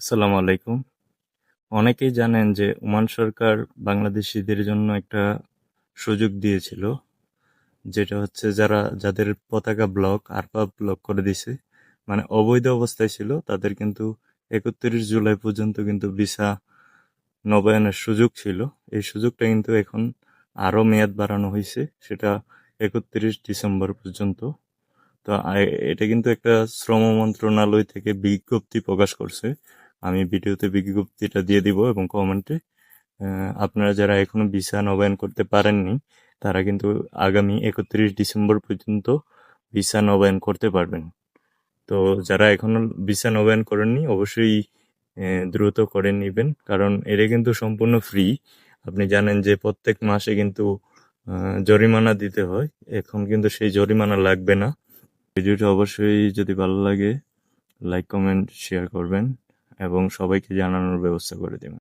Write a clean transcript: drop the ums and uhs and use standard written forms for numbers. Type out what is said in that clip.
আসসালামু আলাইকুম। অনেকেই জানেন যে ওমান সরকার বাংলাদেশীদের জন্য একটা সুযোগ দিয়েছিল, যেটা হচ্ছে যাদের পতাকা আরপা ব্লক করে দিছে, মানে অবৈধ অবস্থায় ছিল, তাদের কিন্তু 31 জুলাই পর্যন্ত কিন্তু ভিসা নবায়নের সুযোগ ছিল। এই সুযোগটা কিন্তু এখন আরো মেয়াদ বাড়ানো হয়েছে, সেটা 31 ডিসেম্বর পর্যন্ত। তো এটা কিন্তু একটা শ্রম মন্ত্রণালয় থেকে বিজ্ঞপ্তি প্রকাশ করছে। আমি ভিডিওতে বিজ্ঞপ্তিটা দিয়ে দিব এবং কমেন্টে। আপনারা যারা এখনো ভিসা নবায়ন করতে পারেননি, তারা কিন্তু আগামী 31 ডিসেম্বর পর্যন্ত ভিসা নবায়ন করতে পারবেন। তো যারা এখনো ভিসা নবায়ন করেননি, অবশ্যই দ্রুত করে নেবেন, কারণ এটা কিন্তু সম্পূর্ণ ফ্রি। আপনি জানেন যে প্রত্যেক মাসে কিন্তু জরিমানা দিতে হয়, এখন কিন্তু সেই জরিমানা লাগবে না। ভিডিওটা অবশ্যই যদি ভালো লাগে লাইক কমেন্ট শেয়ার করবেন এবং সবাইকে জানানোর ব্যবস্থা করে দেবেন।